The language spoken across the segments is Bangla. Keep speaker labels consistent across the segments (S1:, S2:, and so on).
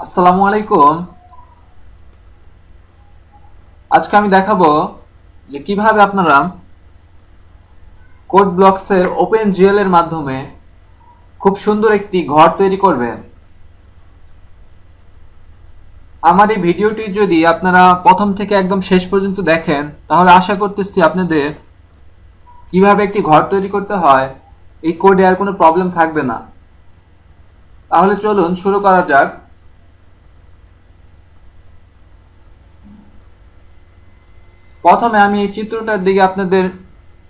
S1: আসসালামু আলাইকুম। আজকে আমি দেখাবো যে কিভাবে আপনারা কোড ব্লকসের ওপেন জিএল এর মাধ্যমে খুব সুন্দর একটি ঘর তৈরি করবেন। আমার এই ভিডিওটি যদি আপনারা প্রথম থেকে একদম শেষ পর্যন্ত দেখেন তাহলে আশা করতেছি আপনাদের কিভাবে একটি ঘর তৈরি করতে হয় এই কোডে আর কোনো প্রবলেম থাকবে না। তাহলে চলুন শুরু করা যাক। প্রথমে আমি এই চিত্রটার দিকে আপনাদের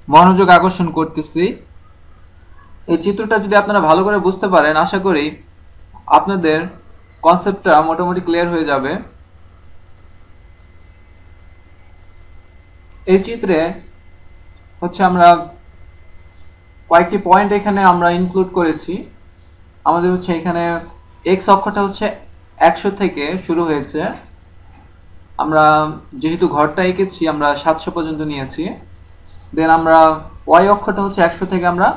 S1: মনোযোগ আকর্ষণ করতেছি। এই চিত্রটা যদি আপনারা ভালো করে বুঝতে পারেন আশা করি আপনাদের কনসেপ্টটা মোটামুটি ক্লিয়ার হয়ে যাবে। এই চিত্রে হচ্ছে আমরা কয়েকটি পয়েন্ট এখানে আমরা ইনক্লুড করেছি। আমাদের হচ্ছে এখানে এক্স অক্ষটা হচ্ছে 100 থেকে শুরু হয়েছে। আমরা যেহেতু ঘরটা এঁকেছি আমরা 700 পর্যন্ত নিয়েছি। দেন আমরা ওয়াই অক্ষটা হচ্ছে 100 থেকে আমরা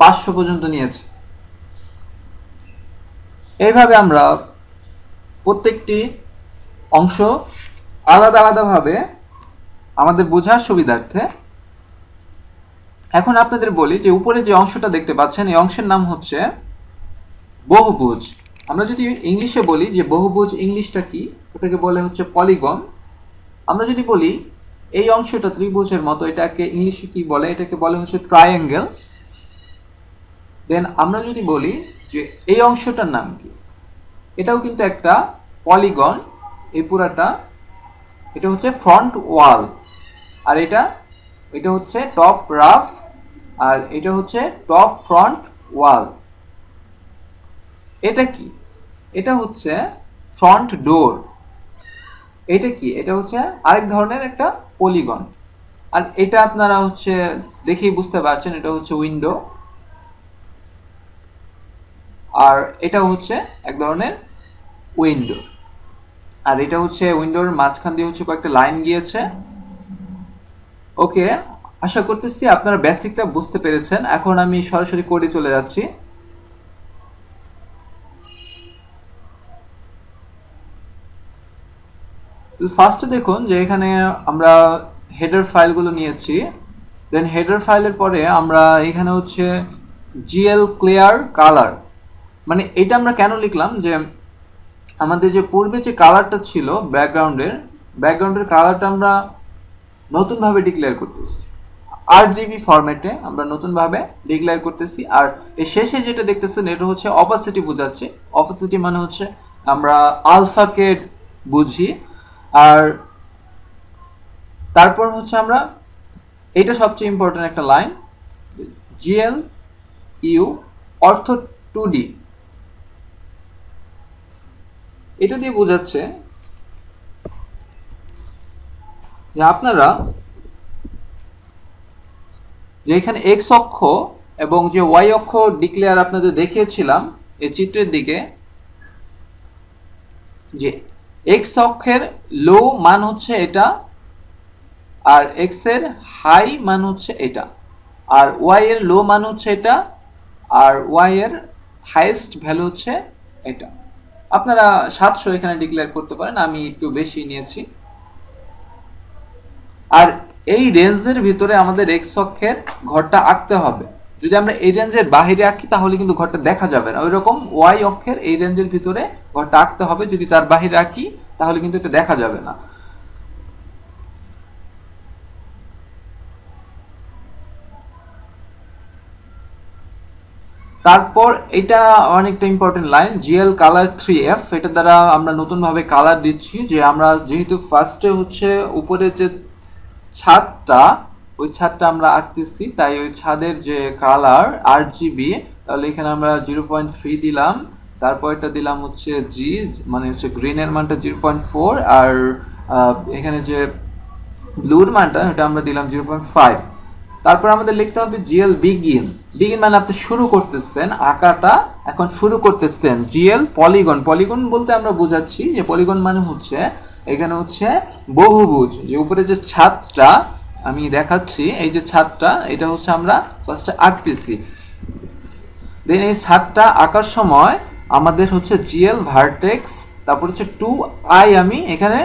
S1: 500 পর্যন্ত নিয়েছি। এইভাবে আমরা প্রত্যেকটি অংশ আলাদা আলাদাভাবে আমাদের বোঝার সুবিধার্থে এখন আপনাদের বলি যে উপরে যে অংশটা দেখতে পাচ্ছেন এই অংশের নাম হচ্ছে বহুভুজ। আমরা যদি ইংলিশে বলি যে বহুভুজ ইংলিশটা কি, ওটাকে বলে হচ্ছে পলিগন। আমরা যদি বলি এই অংশটা ত্রিভুজের মতো, এটাকে ইংলিশে কি বলে, এটাকে বলে হচ্ছে ট্রায়াঙ্গেল। দেন আমরা যদি বলি যে এই অংশটার নাম কি, এটাও কিন্তু একটা পলিগন। এই পুরাটা এটা হচ্ছে ফ্রন্ট ওয়াল, আর এটা হচ্ছে টপ রাফ, আর এটা হচ্ছে টপ ফ্রন্ট ওয়াল। এটা কি? এটা হচ্ছে ফ্রন্ট ডোর। এটা কি? এটা হচ্ছে আরেক ধরনের একটা পলিগন। আর এটা আপনারা হচ্ছে দেখেই বুঝতে পারছেন এটা হচ্ছে উইন্ডো, আর এটা হচ্ছে এক ধরনের উইন্ডো। আর এটা হচ্ছে উইন্ডোর মাঝখান দিয়ে হচ্ছে কয়েকটা লাইন গিয়েছে। ওকে, আশা করতেছি আপনারা বেসিকটা বুঝতে পেরেছেন। এখন আমি সরাসরি কোডে চলে যাচ্ছি। ফার্স্টে দেখুন যে এখানে আমরা হেডার ফাইলগুলো নিয়েছি। দেন হেডার ফাইলের পরে আমরা এখানে হচ্ছে জিএল ক্লিয়ার কালার, মানে এটা আমরা কেন লিখলাম যে আমাদের যে পূর্বে যে কালারটা ছিল ব্যাকগ্রাউন্ডের কালারটা আমরা নতুনভাবে ডিক্লেয়ার করতেছি। আরজিবি ফরম্যাটে আমরা নতুনভাবে ডিক্লেয়ার করতেছি। আর এর শেষে যেটা দেখতেছেন এটা হচ্ছে অপাসিটি বোঝাচ্ছে। অপাসিটি মানে হচ্ছে আমরা আলফাকে বুঝি। আর তারপর হচ্ছে আমরা এটা সবচেয়ে ইম্পর্টেন্ট একটা লাইন, জিএল ইউ অর্থ 2D, এটা দিয়ে বোঝাচ্ছে যে আপনারা যে এখানে এক্স অক্ষ এবং যে ওয়াই অক্ষ ডিক্লেয়ার আপনাদের দেখিয়েছিলাম এই চিত্রের দিকে, যে এক্স অক্ষের লো মান হচ্ছে এটা, আর এক্স এর হাই মান হচ্ছে এটা, আর ওয়াই এর লো মান হচ্ছে এটা, আর ওয়াই এর হাইয়েস্ট ভ্যালু হচ্ছে এটা। আপনারা 700 এখানে ডিক্লেয়ার করতে পারেন, আমি একটু বেশি নিয়েছি। আর এই রেঞ্জের ভিতরে আমাদের এক্স অক্ষের ঘরটা আঁকতে হবে। যদি আমরা এই রেঞ্জের বাইরে আঁকি তাহলে কিন্তু ঘরটা দেখা যাবে না। ওই রকম ওয়াই অক্ষের এই রেঞ্জের ভিতরে ঘরটা আঁকতে হবে। যদি তার বাইরে আঁকি তাহলে কিন্তু এটা দেখা যাবে না। তারপর এটা অনেকটা important line, GL colour 3F, এটা দ্বারা আমরা নতুনভাবে কালার দিচ্ছি। যে আমরা যেহেতু ফার্স্টে হচ্ছে উপরে যে ছাদটা, ওই ছাদটা আমরা আঁকতেছি, তাই ওই ছাদের যে কালার আরজিবি, তাহলে এখানে আমরা 0.3 দিলাম। তারপর এটা দিলাম হচ্ছে জি, মানে হচ্ছে গ্রিনের মানটা 0.4, আর এখানে যে ব্লুর মানটা এটা আমরা দিলাম 0.5। তারপর আমাদের লিখতে হবে জিএল বিগিন। বিগিন মানে আপনি শুরু করতেছেন আঁকাটা, এখন শুরু করতেছেন। জিএল পলিগন, পলিগন বলতে আমরা বোঝাচ্ছি যে পলিগন মানে হচ্ছে এখানে হচ্ছে বহুভুজ। যে উপরে যে ছাদটা আমি দেখাচ্ছি, এই যে ছাদটা, এটা হচ্ছে আমরা ফার্স্টে আঁকতেছি। দেন এই ছাদটা আঁকার সময় আমাদের হচ্ছে জিএল ভার্টেক্স, তারপর হচ্ছে 2i আমি এখানে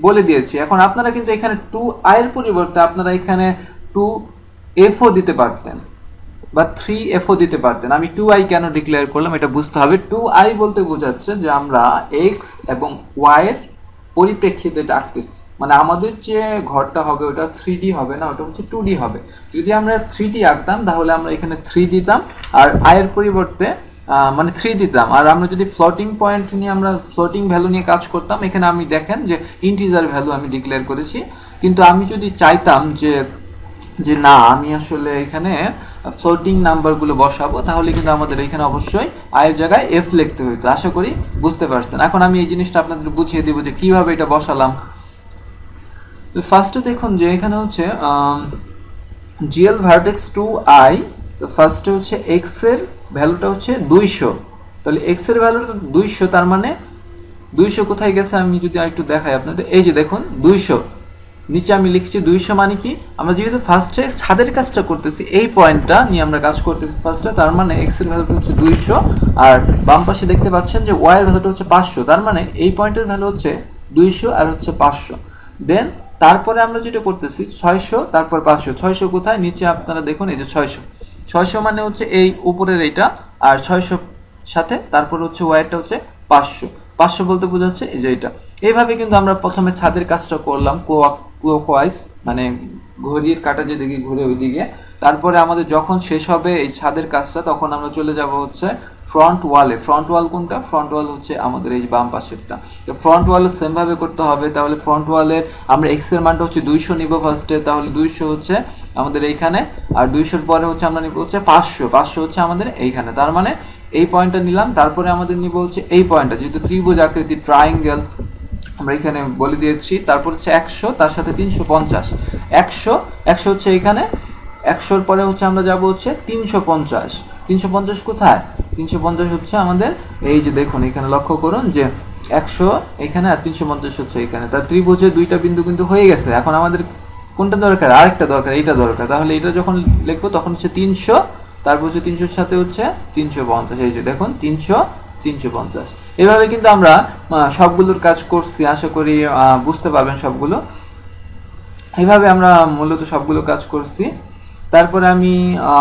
S1: বলে দিয়েছি। এখন আপনারা কিন্তু এখানে 2i এর পরিবর্তে আপনারা এখানে 2fও দিতে পারতেন বা 3fও দিতে পারতেন। আমি 2i কেন ডিক্লেয়ার করলাম এটা বুঝতে হবে। 2i বলতে বোঝাচ্ছে যে আমরা x এবং y এর পরিপ্রেক্ষিতে এটা আঁকতেছি, মানে আমাদের যে ঘরটা হবে ওটা 3D হবে না, ওটা হচ্ছে 2D হবে। যদি আমরা 3D আঁকতাম তাহলে আমরা এখানে 3 দিতাম আর i এর পরিবর্তে মানে 3 দিতাম। আর আমরা যদি ফ্লোটিং পয়েন্ট নিয়ে আমরা ফ্লোটিং ভ্যালু নিয়ে কাজ করতাম, এখানে আমি দেখেন যে ইন্টিজার ভ্যালু আমি ডিক্লেয়ার করেছি। কিন্তু আমি যদি চাইতাম যে না আমি আসলে এখানে ফ্লোটিং নাম্বারগুলো বসাবো, তাহলে কিন্তু আমাদের এখানে অবশ্যই আয়ের জায়গায় এফ লিখতে হইতো। আশা করি বুঝতে পারছেন। এখন আমি এই জিনিসটা আপনাদের বুঝিয়ে দিব যে কিভাবে এটা বসালাম। তো ফার্স্টে দেখুন যে এখানে হচ্ছে জিএল ভার্টেক্স 2i, তো ফার্স্টে হচ্ছে এক্স এর ভ্যালুটা হচ্ছে 200, তাহলে এক্স এর ভ্যালুটা 200, তার মানে 200 কোথায় গেছে আমি যদি আরেকটু দেখাই আপনাদের, এই যে দেখুন 200 নিচে আমি লিখছি 200, মানে কি আমরা যেহেতু ফার্স্টে ছাদের কাজটা করতেছি এই পয়েন্টটা নিয়ে আমরা কাজ করতেছি ফার্স্টে, তার মানে এক্স এর ভ্যালুটা হচ্ছে 200 আর বাম পাশে দেখতে পাচ্ছেন যে ওয়াই এর ভ্যালুটা হচ্ছে 500, তার মানে এই পয়েন্টের ভ্যালু হচ্ছে 200 আর হচ্ছে 500। দেন তারপরে আমরা যেটা করতেছি 600 তারপর 500, 600 কোথায় নিচে আপনারা দেখুন এই যে 600 মানে হচ্ছে এই উপরের এইটা, আর 600 সাথে তারপর হচ্ছে ওয়াইটা হচ্ছে 500 বলতে বোঝাচ্ছে এই যে এটা। এইভাবে কিন্তু আমরা প্রথমে ছাদের কাজটা করলাম ক্লকওয়াইজ, মানে ঘড়ির কাঁটা যেদিকে ঘুরে ওইদিকে। তারপরে আমাদের যখন শেষ হবে এই ছাদের কাজটা তখন আমরা চলে যাব হচ্ছে ফ্রন্ট ওয়ালে। ফ্রন্ট ওয়াল কোনটা? ফ্রন্ট ওয়াল হচ্ছে আমাদের এই বাম পাশেরটা। তো ফ্রন্ট ওয়াল সেমভাবে করতে হবে। তাহলে ফ্রন্ট ওয়ালের আমরা এক্স এর মানটা হচ্ছে 200 নিব ফার্স্টে, তাহলে 200 হচ্ছে আমাদের এইখানে, আর 200 পরে হচ্ছে আমরা নিব হচ্ছে 500 হচ্ছে আমাদের এইখানে, তার মানে এই পয়েন্টটা নিলাম। তারপরে আমাদের নিব হচ্ছে এই পয়েন্টটা, যেহেতু ত্রিভুজ আকৃতি ট্রায়াঙ্গেল আমরা এখানে বলে দিয়েছি। তারপর হচ্ছে 100, তার সাথে 350, 100 হচ্ছে এখানে, 100-র পরে হচ্ছে আমরা যাব হচ্ছে 350 কোথায়? 350 হচ্ছে আমাদের এই যে দেখুন এখানে লক্ষ্য করুন যে 100 এখানে আর 350 হচ্ছে এখানে। তার ত্রিভুজের দুইটা বিন্দু কিন্তু হয়ে গেছে। এখন আমাদের কোনটা দরকার? আরেকটা দরকার, এইটা দরকার। তাহলে এটা যখন লিখবো তখন হচ্ছে 300, তারপর হচ্ছে 300-র সাথে হচ্ছে 350, এই যে দেখুন 350। এভাবে কিন্তু আমরা সবগুলোর কাজ করছি, আশা করি বুঝতে পারবেন সবগুলো। এইভাবে আমরা মূলত সবগুলো কাজ করছি। তারপরে আমি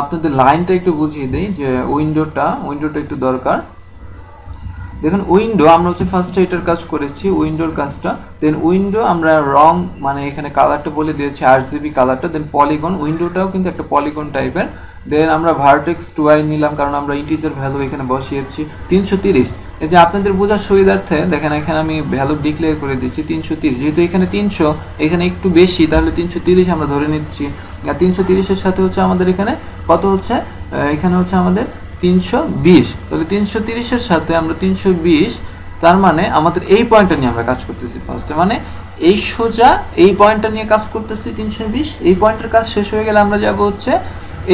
S1: আপনাদের লাইনটা একটু বুঝিয়ে দিই যে উইন্ডোটা একটু দরকার। দেখুন উইন্ডো আমরা হচ্ছে ফার্স্টে এটার কাজ করেছি, উইন্ডোর কাজটা। দেন উইন্ডো আমরা রং মানে এখানে কালারটা বলে দিয়েছি RGB কালারটা। দেন পলিগন, উইন্ডোটাও কিন্তু একটা পলিগন টাইপের। দেন আমরা ভার্টেক্স 2i নিলাম কারণ আমরা ইন্টিজার ভ্যালু এখানে বসিয়েছি 330। এই যে আপনাদের বোঝার সুবিধার্থে দেখেন এখানে আমি ভ্যালু ডিক্লেয়ার করে দিচ্ছি 330, যেহেতু এখানে 300 এখানে একটু বেশি, তাহলে 330 আমরা ধরে নিচ্ছি। আর 330-এর সাথে হচ্ছে আমাদের এখানে কত হচ্ছে? এখানে হচ্ছে আমাদের 320, তাহলে 330-এর সাথে আমরা 320, তার মানে আমাদের এই পয়েন্টটা নিয়ে আমরা কাজ করতেছি ফার্স্টে, মানে এই সোজা এই পয়েন্টটা নিয়ে কাজ করতেছি 320। এই পয়েন্টের কাজ শেষ হয়ে গেলে আমরা যাব হচ্ছে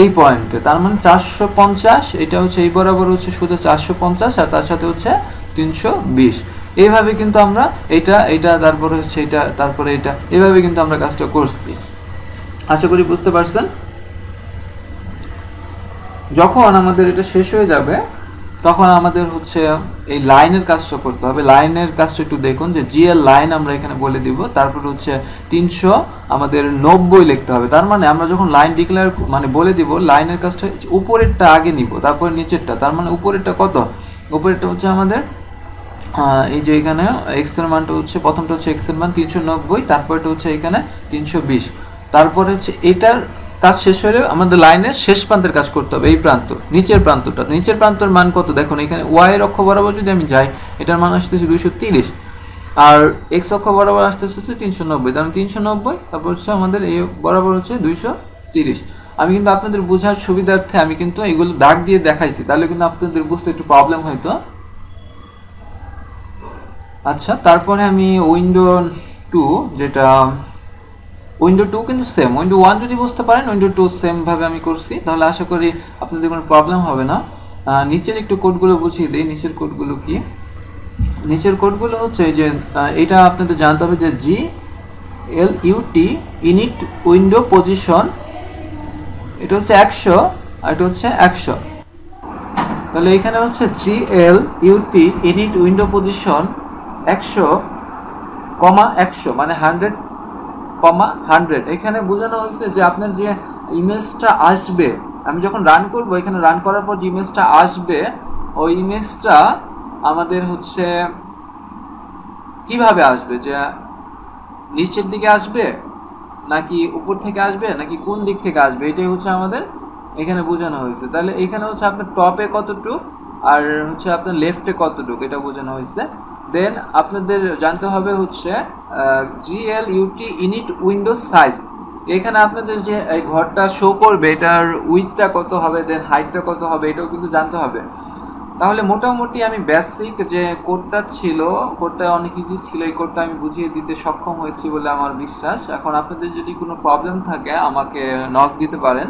S1: এই পয়েন্টে, তার মানে 450, এটা হচ্ছে এই বরাবর হচ্ছে সোজা 450 আর তার সাথে হচ্ছে 320। এইভাবে কিন্তু আমরা এটা তারপরে হচ্ছে এটা, তারপরে এটা, এইভাবে কিন্তু আমরা কাজটা করছি। আশা করি বুঝতে পারছেন। যখন আমাদের এটা শেষ হয়ে যাবে তখন আমাদের হচ্ছে এই লাইনের কাজটা করতে হবে। লাইনের কাজটা একটু দেখুন যে জিএল লাইন আমরা এখানে বলে দিব, তারপর হচ্ছে 300 আমাদের 90 লিখতে হবে। তার মানে আমরা যখন লাইন ডিক্লেয়ার মানে বলে দিব, লাইনের কাজটা উপরেরটা আগে নিব তারপর নিচেরটা। তার মানে উপরেরটা কত? উপরেরটা হচ্ছে আমাদের এই যে এখানে এক্স এর মানটা হচ্ছে, প্রথমটা হচ্ছে এক্স এর মান 390, তারপরটা হচ্ছে এখানে 320। তারপরে হচ্ছে এটার কাজ শেষ হলে আমাদের লাইনের শেষ প্রান্তের কাজ করতে হবে, এই প্রান্ত নিচের প্রান্তর মান কত? দেখুন এখানে ওয়াই এর অক্ষ বরাবর যদি আমি যাই এটার মান আসতেছে 230, আর এক্স অক্ষ বরাবর আসতেছে হচ্ছে 390, তার 390, তারপর হচ্ছে আমাদের এই বরাবর হচ্ছে 230। আমি কিন্তু আপনাদের বোঝার সুবিধার্থে আমি কিন্তু এগুলো দাগ দিয়ে দেখাইছি, তাহলে কিন্তু আপনাদের বুঝতে একটু প্রবলেম হয়তো। আচ্ছা, তারপরে আমি উইন্ডো 2, যেটা উইন্ডো 2 কিন্তু সেম, উইন্ডো 1 যদি বুঝতে পারেন উইন্ডো 2 সেম ভাবে আমি করছি, তাহলে আশা করি আপনাদের কোনো প্রবলেম হবে না। নিচের একটু কোডগুলো বুঝিয়ে দিই। নিচের কোডগুলো কি? নিচের কোডগুলো হচ্ছে যে এটা আপনাদের জানতে হবে যে GLUT ইনিট উইন্ডো পজিশন, এটা হচ্ছে 100 আর এটা হচ্ছে 100। তাহলে এখানে হচ্ছে GLUT ইনিট উইন্ডো পজিশন 100,100 মানে 100,100 এখানে বোঝানো হয়েছে যে আপনার যে ইমেজটা আসবে, আমি যখন রান করব, এখানে রান করার পর যে ইমেজটা আসবে ওই ইমেজটা আমাদের হচ্ছে কিভাবে আসবে, যে নিচের দিকে আসবে নাকি উপর থেকে আসবে নাকি কোন দিক থেকে আসবে, এটাই হচ্ছে আমাদের এখানে বোঝানো হয়েছে। তাহলে এখানে হচ্ছে আপনার টপে কতটুক আর হচ্ছে আপনার লেফটে কতটুক এটা বোঝানো হয়েছে। দেন আপনাদের জানতে হবে হচ্ছে GLUT ইনিট উইন্ডো সাইজ। এখানে আপনাদের যে এই ঘরটা শো করবে এটার উইডথটা কত হবে, দেন হাইটটা কত হবে, এটাও কিন্তু জানতে হবে। তাহলে মোটামুটি আমি বেসিক যে কোডটা ছিল, কোডটা অনেক ইজি ছিল, এই কোডটা আমি বুঝিয়ে দিতে সক্ষম হয়েছি বলে আমার বিশ্বাস। এখন আপনাদের যদি কোনো প্রবলেম থাকে আমাকে নক দিতে পারেন।